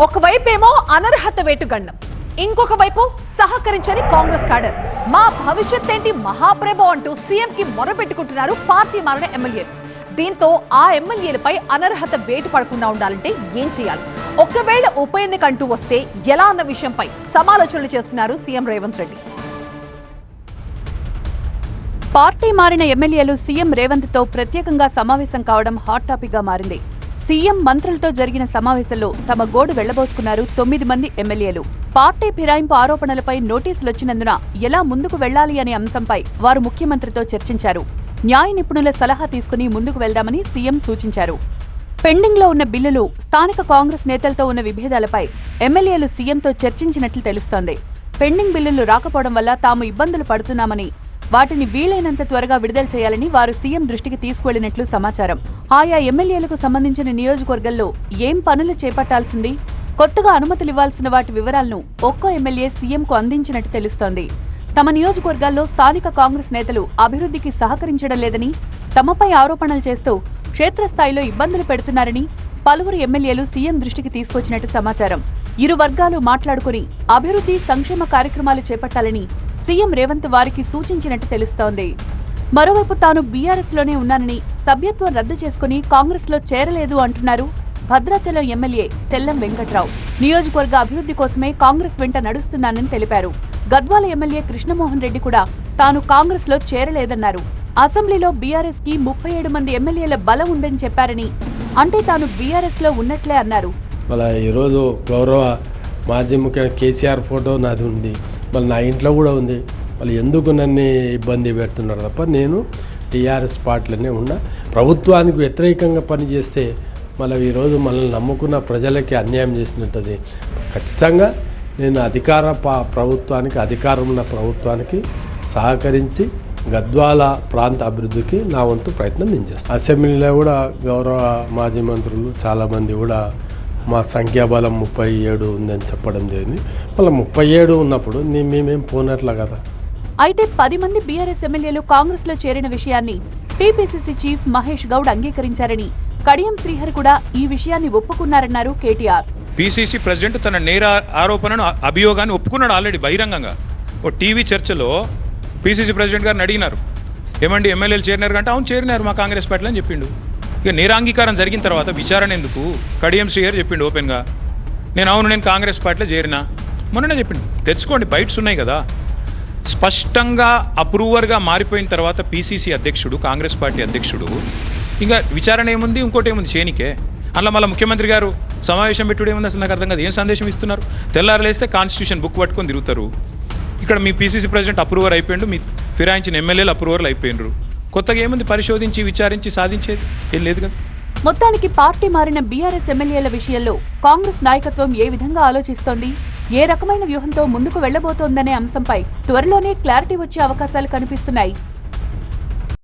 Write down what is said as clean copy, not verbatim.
ఒకవైపేమో అనర్హత వేటుగండం, ఇంకొక వైపు సహకరించని కాంగ్రెస్ క్యాడర్. మా భవిష్యత్ ఏంటి మహాప్రభు అంటూ సీఎం కి మొరపెట్టుకుంటున్నారు పార్టీ మారిన ఎమ్మెల్యేలు. దీంతో ఆ ఎమ్మెల్యేలపై అనర్హత వేటు పడకుండా ఉండాలంటే ఏం చేయాలి, ఒకవేళ ఉప ఎన్నిక అంటూ వస్తే ఎలా అన్న విషయంపై సమాలోచనలు చేస్తున్నారు సీఎం రేవంత్ రెడ్డి. పార్టీ మారిన ఎమ్మెల్యేలు సీఎం రేవంత్ తో ప్రత్యేకంగా సమావేశం కావడం హాట్ టాపిక్ గా మారింది. సీఎం మంత్రులతో జరిగిన సమావేశంలో తమ గోడు వెళ్లబోసుకున్నారు 9 మంది ఎమ్మెల్యేలు. పార్టీ ఫిరాయింపు ఆరోపణలపై నోటీసులొచ్చినందున ఎలా ముందుకు వెళ్లాలి అనే అంశంపై వారు ముఖ్యమంత్రితో చర్చించారు. న్యాయ నిపుణుల సలహా తీసుకుని ముందుకు వెళ్దామని సీఎం సూచించారు. పెండింగ్ లో ఉన్న బిల్లులు, స్థానిక కాంగ్రెస్ నేతలతో ఉన్న విభేదాలపై ఎమ్మెల్యేలు సీఎంతో చర్చించినట్లు తెలుస్తోంది. పెండింగ్ బిల్లులు రాకపోవడం వల్ల తాము ఇబ్బందులు పడుతున్నామని, వాటిని వీలైనంత త్వరగా విడుదల చేయాలని వారు సీఎం దృష్టికి తీసుకువెళ్లినట్లు సమాచారం. ఆయా ఎమ్మెల్యేలకు సంబంధించిన నియోజకవర్గంలో ఏం పనులు చేపట్టాల్సింది, కొత్తగా అనుమతులివ్వాల్సిన వాటి వివరాలను ఒక్కో ఎమ్మెల్యే సీఎంకు అందించినట్టు తెలుస్తోంది. తమ నియోజకవర్గాల్లో స్థానిక కాంగ్రెస్ నేతలు అభివృద్ధికి సహకరించడం లేదని, తమపై ఆరోపణలు చేస్తూ క్షేత్రస్థాయిలో ఇబ్బందులు పెడుతున్నారని పలువురు ఎమ్మెల్యేలు సీఎం దృష్టికి తీసుకొచ్చినట్టు సమాచారం. ఇరు వర్గాలు మాట్లాడుకుని అభివృద్ధి, సంక్షేమ కార్యక్రమాలు చేపట్టాలని సీఎం రేవంత్ వారికి సూచించినట్టు తెలుస్తోంది. మరోవైపు తాను బీఆర్ఎస్ లోనే ఉన్నానని, సభ్యత్వం రద్దు చేసుకుని కాంగ్రెస్ లో చేరలేదు అంటున్నారు భద్రాచలం ఎమ్మెల్యే తెల్లం వెంకట్రావు. నియోజకవర్గ అభివృద్ధి కోసమే కాంగ్రెస్ వెంట నడుస్తున్నానని తెలిపారు. గద్వాల ఎమ్మెల్యే కృష్ణమోహన్ రెడ్డి కూడా తాను కాంగ్రెస్ లో చేరలేదన్నారు. అసెంబ్లీలో బీఆర్ఎస్ కి 37 మంది ఎమ్మెల్యేల బలం ఉందని చెప్పారని, అంటే తాను బీఆర్ఎస్ లో ఉన్నట్లే అన్నారు. ఈరోజు గౌరవ మాజీ ముఖ్యమంత్రి కేసీఆర్ ఫోటో నాది ఉంది, మళ్ళీ నా ఇంట్లో కూడా ఉంది. వాళ్ళు ఎందుకు నన్ను ఇబ్బంది పెడుతున్నారు తప్ప నేను టీఆర్ఎస్ పార్టీలోనే ఉన్నా. ప్రభుత్వానికి వ్యతిరేకంగా పనిచేస్తే మళ్ళీ ఈరోజు మనల్ని నమ్ముకున్న ప్రజలకి అన్యాయం చేసినట్టుంది. ఖచ్చితంగా నేను ప్రభుత్వానికి, అధికారం ఉన్న ప్రభుత్వానికి సహకరించి గద్వాల ప్రాంత అభివృద్ధికి నా వంతు ప్రయత్నం నేను చేస్తాను. అసెంబ్లీలో కూడా గౌరవ మాజీ మంత్రులు చాలామంది కూడా మా సంఖ్యాబలం 37 ఉందని చెప్పడం జరిగింది. మళ్ళీ 37 ఉన్నప్పుడు మేమేం పోనట్లా కదా. అయితే 10 మంది బీఆర్ఎస్ ఎమ్మెల్యేలు కాంగ్రెస్ లో చేరిన విషయాన్ని టీపీసీసీ చీఫ్ మహేష్ గౌడ్ అంగీకరించారని, కడియం శ్రీహరి కూడా ఈ విషయాన్ని ఒప్పుకున్నారన్నారు కేటీఆర్. పీసీసీ ప్రెసిడెంట్ తన నేర ఆరోపణను, అభియోగాన్ని ఒప్పుకున్నాడు ఆల్రెడీ బహిరంగంగా. ఓ టీవీ చర్చలో పీసీసీ ప్రెసిడెంట్ గారిని అడిగినారు, ఏమండి ఎమ్మెల్యేలు చేరినారు అంటే, అవును చేరినారు మా కాంగ్రెస్ పార్టీలో అని చెప్పిండు. ఇక నేరాంగీకారం జరిగిన తర్వాత విచారణ ఎందుకు, కడియం శ్రీహరి చెప్పిండు ఓపెన్గా, నేను కాంగ్రెస్ పార్టీలో చేరినా మొన్ననే చెప్పిండు. తెచ్చుకోండి, బైట్స్ ఉన్నాయి కదా. స్పష్టంగా అప్రూవర్గా మారిపోయిన తర్వాత పీసీసీ అధ్యక్షుడు, కాంగ్రెస్ పార్టీ అధ్యక్షుడు, ఇంకా విచారణ ఏముంది, ఇంకోటి ఏముంది చేనికే. అలా మళ్ళీ ముఖ్యమంత్రి గారు సమావేశం పెట్టుడు ఏముంది, అసలు నాకు అర్థం కాదు. ఏం సందేశం ఇస్తున్నారు? తెల్లారలేస్తే కాన్స్టిట్యూషన్ బుక్ పట్టుకొని తిరుగుతారు. ఇక్కడ మీ పీసీసీ ప్రెసిడెంట్ అప్రూవర్ అయిపోయిండు, మీ ఫిరాయించిన ఎమ్మెల్యేలు అప్రూవర్లు అయిపోయినరు. కొత్తగా ఏముంది పరిశోధించి విచారించి సాధించేది ఏం లేదు కదా. మొత్తానికి పార్టీ మారిన బీఆర్ఎస్ ఎమ్మెల్యేల విషయంలో కాంగ్రెస్ నాయకత్వం ఏ విధంగా ఆలోచిస్తోంది, ఏ రకమైన వ్యూహంతో ముందుకు వెళ్లబోతోందనే అంశంపై త్వరలోనే క్లారిటీ వచ్చే అవకాశాలు కనిపిస్తున్నాయి.